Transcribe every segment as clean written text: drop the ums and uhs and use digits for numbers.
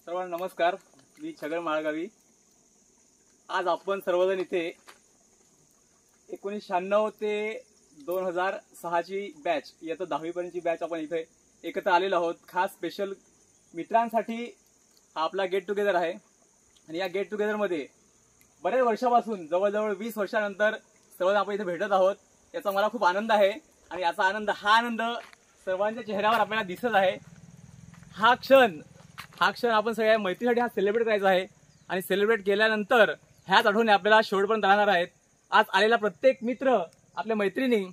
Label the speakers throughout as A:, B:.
A: सर्वांना नमस्कार. मी छगन माळगावी. आज आपण सर्वजण इथे 1996 ते 2006 ची बॅच, इयत्ता 10वी पर्यंतची बॅच आपण इथे एकत्र आलेलो आहोत. खास स्पेशल मित्रांसाठी हा आपला गेट टुगेदर आहे. आणि या गेट टुगेदरमध्ये बरेच वर्षापासून जवळजवळ 20 वर्षानंतर सर्वजण आपण इथे भेटत आहोत. याचा मला खूप आनंद आहे आणि याचा आनंद सर्वांच्या चेहऱ्यावर आपल्याला दिसत आहे. हा क्षण आपण सगळ्या मैत्रीसाठी सेलिब्रेट करायचा आहे आणि सेलिब्रेट केल्यानंतर ह्याच आठवणी आपल्याला शेवटपर्यंत राहणार आहेत. आज आलेला प्रत्येक मित्र, आपल्या मैत्रिणी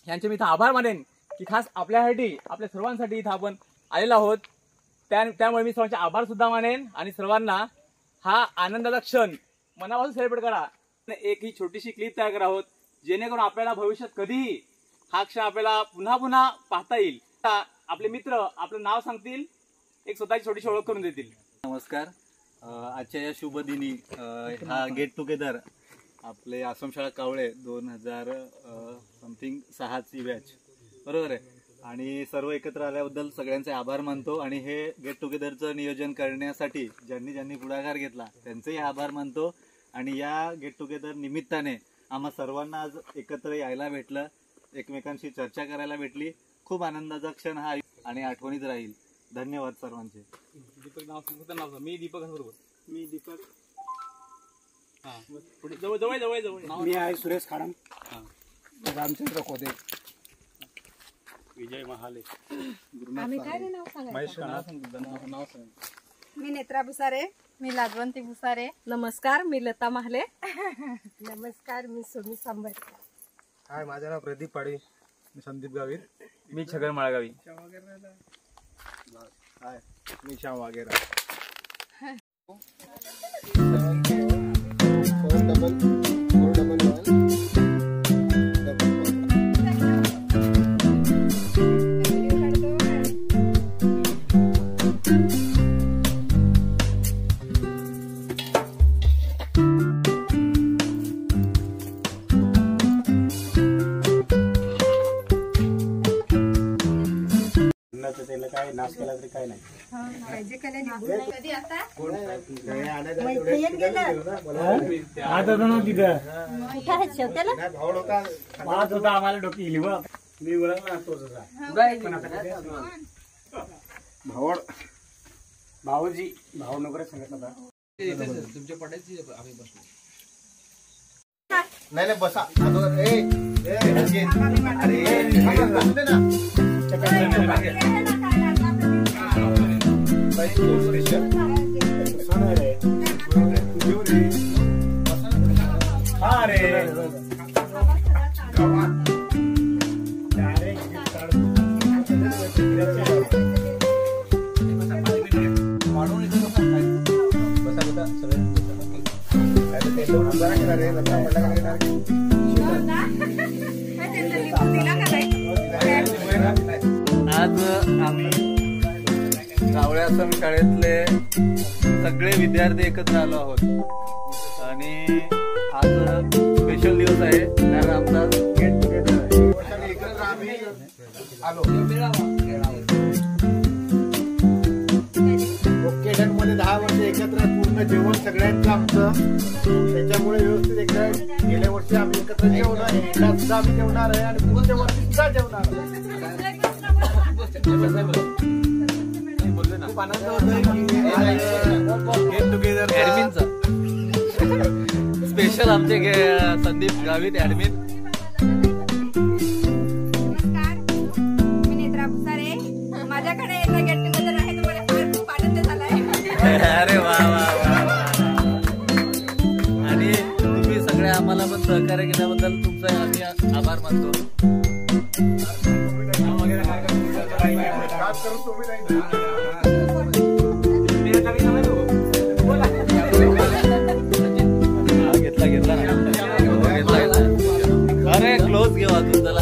A: यांचे मी इथं आभार मानेन की खास आपल्यासाठी, आपल्या सर्वांसाठी इथं आपण आलेलो आहोत. त्यामुळे मी सर्वांचे आभार सुद्धा मानेन आणि सर्वांना हा आनंदाचा क्षण मनापासून सेलिब्रेट करा. एक ही छोटीशी क्लिप तयार करा आहोत जेणेकरून आपल्याला भविष्यात कधीही हा क्षण आपल्याला पुन्हा पाहता येईल. आपले मित्र आपलं नाव सांगतील, एक स्वतःची छोटीशी ओळख करून देतील.
B: नमस्कार. आजच्या या शुभ दिनी हा गेट टुगेदर आपले आश्रमशाळा कावळे 2006 ची बॅच बरोबर आहे आणि सर्व एकत्र आल्याबद्दल सगळ्यांचे आभार मानतो. आणि हे गेट टुगेदरचं नियोजन करण्यासाठी ज्यांनी पुढाकार घेतला त्यांचेही आभार मानतो. आणि या गेट टुगेदर निमित्ताने आम्हा सर्वांना आज एकत्र यायला भेटलं, एकमेकांशी चर्चा करायला भेटली. खूप आनंदाचा क्षण हा आणि आठवणीत राहील. धन्यवाद सर्वांचे.
A: दीपक नाव सांगतो. मी दीपक बरोबर. मी दीपक. जवळ.
C: मी आहे सुरेश खाडम. रामचंद्र खोदे.
A: विजय महाले.
C: महेश
A: नाव सांग.
D: मी नेत्रा भुसारे.
E: मी लाजवंती भुसारे. नमस्कार, मी लता माहले.
D: नमस्कार, मी सोमी सांबरकर.
C: हाय, माझं नाव प्रदीप पाडे. मी संदीप गावीर.
A: मी छगन माळगावी.
C: हाय, मी श्याम वागेरा. काय नाश केला तरी काय नाही. आम्हाला डोकी गेली बघ. मी ओळखला तोच भावड भाऊजी भावनगर सांगितलं तुमच्या पडायची. आम्ही बसलो नाही बसा.
B: आज आम्ही कावळे आश्रम शाळेतले सगळे विद्यार्थी एकत्र आलो आहोत आणि आज स्पेशल दिवस आहे कारण आमचा गेट टुगेदर आहे. एकत्र आम्ही आलो ओकेजन मध्ये 10 वर्ष एकत्र पूर्ण जेवण सगळ्यांचं आमचं. त्याच्यामुळे व्यवस्थित एकदा गेल्या वर्षी आम्ही एकत्र जेवणार आहे, सुद्धा आम्ही जेवणार आहे आणि पुढच्या वर्षी सुद्धा जेवणार आहे. खूप आनंद होतोय गेट टुगेदर ऍडमिनचा. स्पेशल आमचे संदीप गावित ऍडमिन.
D: नमस्कार, मी नेत्रा भुसारे. माझ्याकडे गेट टुगेदर आहे, तुम्हाला खूप आनंद झालाय.
B: अरे वा वा वा. आणि तुम्ही सगळे आम्हाला पण सहकार्य केल्याबद्दल तुमचा आम्ही आभार मानतो. घेतला अरे क्लोज घेऊ अजून त्याला.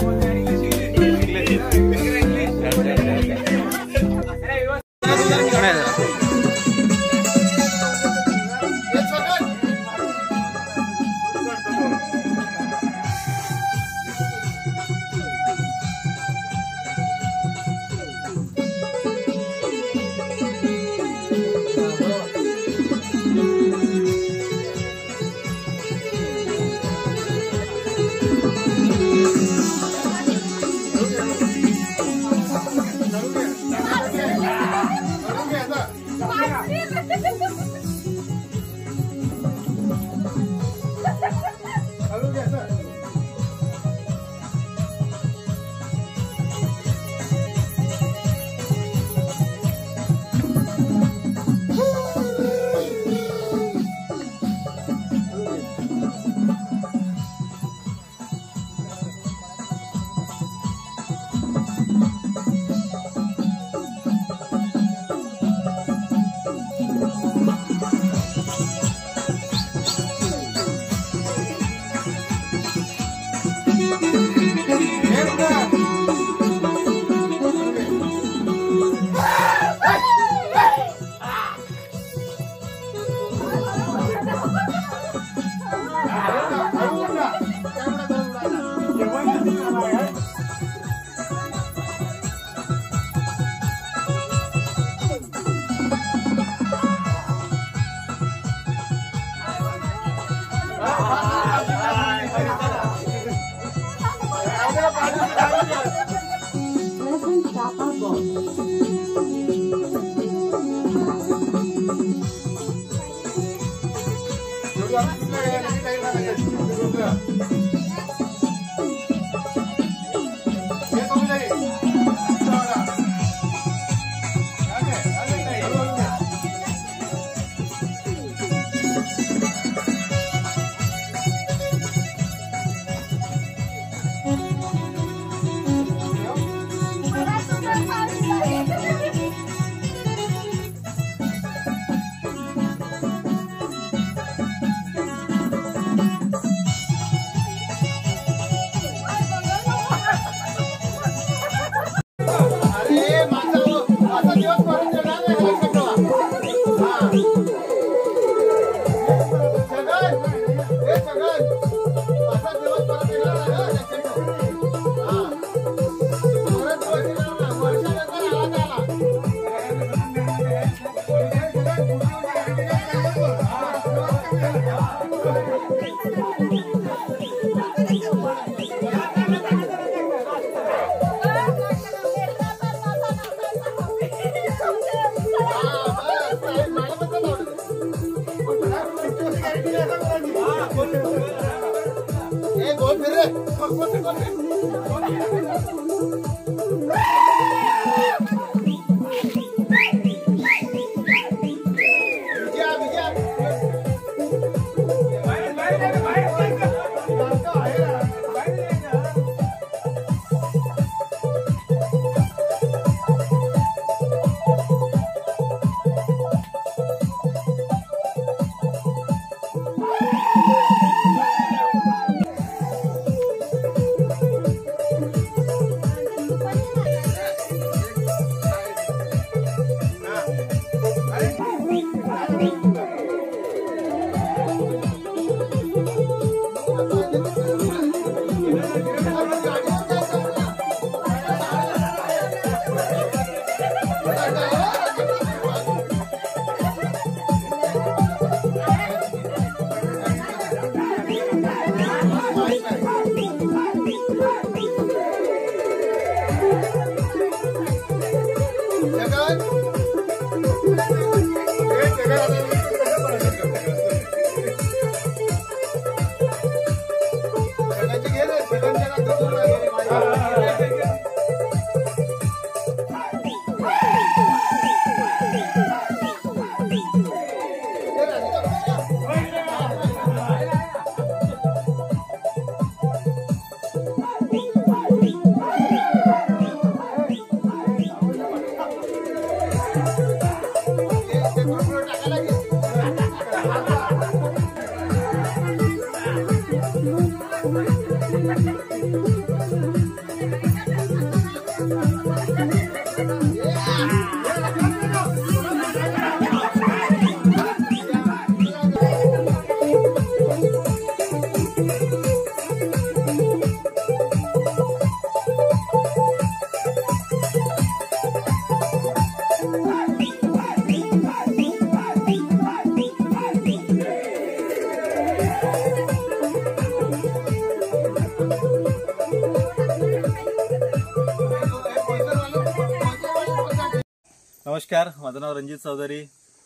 B: नमस्कार, माझं नाव रणजित चौधरी.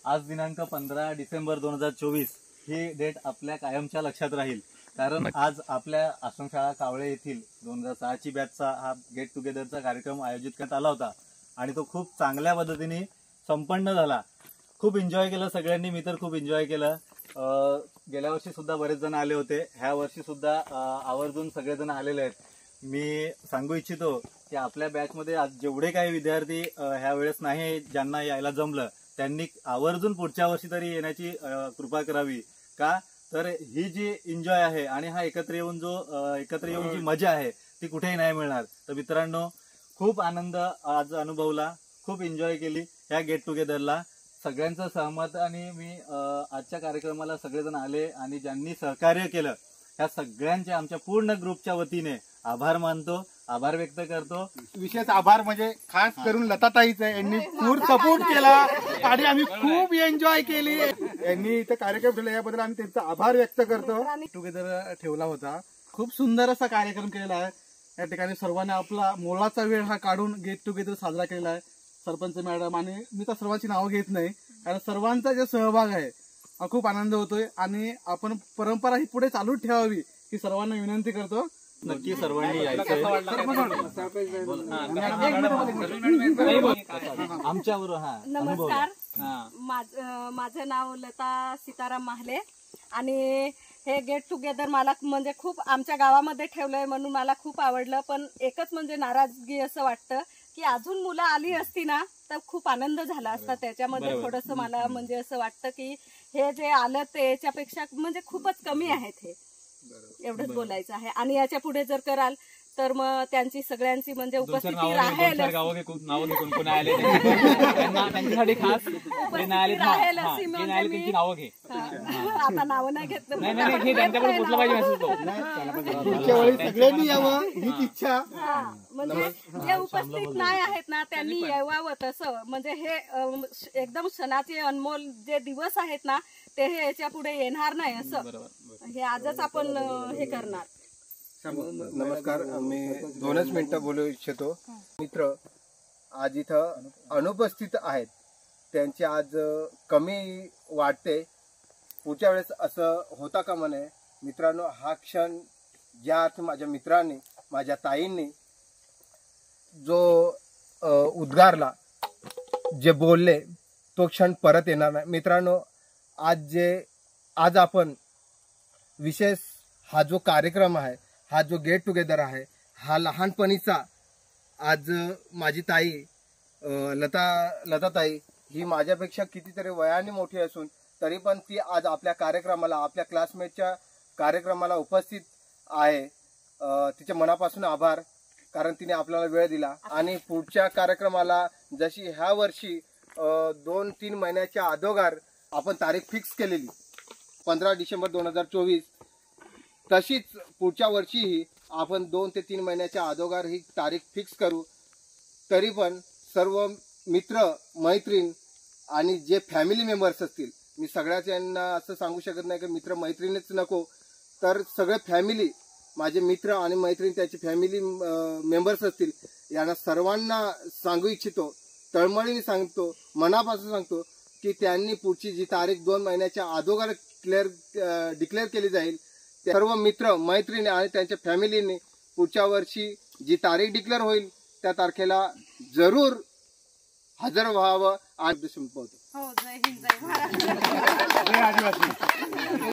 B: आज दिनांक 15 डिसेंबर 2024 ही डेट आपल्या कायमच्या लक्षात राहील. कारण आज आपल्या आश्रमशाळा कावळे येथील 2006ची बॅचचा हा गेट टुगेदरचा कार्यक्रम आयोजित करण्यात आला होता आणि तो खूप चांगल्या पद्धतीने संपन्न झाला. खूप एन्जॉय केलं सगळ्यांनी. मी तर खूप एन्जॉय केलं. गेल्या वर्षी सुद्धा बरेच जण आले होते. ह्या वर्षी सुद्धा आवर्जून सगळेजण आलेले आहेत. मी सांगू इच्छितो की आपल्या बॅचमध्ये आज जेवढे काही विद्यार्थी ह्या वेळेस नाही ज्यांना यायला जमलं त्यांनी आवर्जून पुढच्या वर्षी तरी येण्याची कृपा करावी. का तर ही जी एन्जॉय आहे आणि हा एकत्र येऊन जी मजा आहे ती कुठेही नाही मिळणार. तर मित्रांनो, खूप आनंद आज अनुभवला, खूप एन्जॉय केली ह्या गेट टुगेदरला. सगळ्यांचं सहमत आणि मी आजच्या कार्यक्रमाला सगळेजण आले आणि ज्यांनी सहकार्य केलं ह्या सगळ्यांचे आमच्या पूर्ण ग्रुपच्या वतीने आभार मानतो, आभार व्यक्त करतो.
F: विशेष आभार म्हणजे खास करून लताताईचा, यांनी पूर्ण सपोर्ट केला आणि आम्ही खूप एन्जॉय केली. यांनी इथे कार्यक्रम ठेवला याबद्दल आम्ही त्यांचा आभार व्यक्त करतो. टुगेदर ठेवला होता, खूप सुंदर असा कार्यक्रम केलेला आहे. या ठिकाणी सर्वांनी आपला मोलाचा वेळ हा काढून गेट टुगेदर साजरा केलेला आहे. सरपंच मॅडम आणि मी तर सर्वांची नावं घेत नाही, कारण सर्वांचा जे सहभाग आहे हा खूप आनंद होतोय आणि आपण परंपरा ही पुढे चालू ठेवावी ही सर्वांना विनंती करतो.
B: नक्की सर्वांनी यायचंय. आमच्यावर
E: नमस्कार, माझं नाव लता सीताराम माहले आणि हे गेट टुगेदर मला म्हणजे खूप आमच्या गावामध्ये ठेवलंय म्हणून मला खूप आवडलं. पण एकच म्हणजे नाराजगी असं वाटतं की अजून मुलं आली असती ना तर खूप आनंद झाला असता. त्याच्यामध्ये थोडंसं मला म्हणजे असं वाटतं की हे जे आलं ते याच्यापेक्षा म्हणजे खूपच कमी आहेत. हे एवढंच बोलायचं आहे. आणि याच्या पुढे जर कराल तर मग त्यांची सगळ्यांची म्हणजे उपस्थिती राहील,
A: त्यांच्यासाठी खास
E: राहील अशी म्हणजे मी आता नावं नाही घेतलं.
F: पुढच्या वेळी सगळ्यांनी यावं हीच इच्छा.
E: म्हणजे जे उपस्थित नाही आहेत ना त्यांनी यावं तसं. म्हणजे हे एकदम क्षणाचे अनमोल जे दिवस आहेत ना ते हे याच्या पुढे येणार नाही असं. हे आजच आपण हे करणार.
G: नमस्कार, मी 2 मिनिटं बोलू इच्छितो. मित्र आज इथं अनुपस्थित आहेत, त्यांची आज कमी वाटते. पुढच्या वेळेस असं होता का म्हणे. मित्रांनो, हा क्षण ज्या अर्थ माझ्या मित्रांनी, माझ्या ताईंनी जो उद्गारला, जे बोलले, तो क्षण परत येणार नाही. मित्रांनो, आज आपण विशेष हा जो कार्यक्रम आहे, हा जो गेट टुगेदर आहे, हा लहानपणीचा. आज माझी ताई लताताई ही माझ्यापेक्षा कितीतरी वयाने मोठी असून तरी पण ती आज आपल्या कार्यक्रमाला, आपल्या क्लासमेटच्या कार्यक्रमाला उपस्थित आहे. तिच्या मनापासून आभार, कारण तिने आपल्याला वेळ दिला. आणि पुढच्या कार्यक्रमाला जशी ह्या वर्षी 2-3 महिन्याच्या अगोदर आपण तारीख फिक्स केलेली 15 डिसेंबर 2024, तशीच पुढच्या वर्षीही आपण 2 ते 3 महिन्याच्या अगोदर ही तारीख फिक्स करू. तरी पण सर्व मित्र मैत्रीण आणि जे फॅमिली मेंबर्स असतील, मी सगळ्याच यांना असं सांगू शकत नाही की मित्र मैत्रिणीच नको, तर सगळे फॅमिली, माझे मित्र आणि मैत्रीण त्याचे फॅमिली मेंबर्स असतील, यांना सर्वांना सांगू इच्छितो, तळमळीने सांगतो, मनापासून सांगतो की त्यांनी पुढची जी तारीख 2 महिन्याच्या अगोदर डिक्लेअर केली जाईल, सर्व मित्र मैत्रिणी आणि त्यांच्या फॅमिलीने पुढच्या वर्षी जी तारीख डिक्लेअर होईल त्या तारखेला जरूर हजर व्हावं. आज संपवतो.
E: हो, जय हिंद, जय महाराष्ट्र.
F: जय आदिवासी.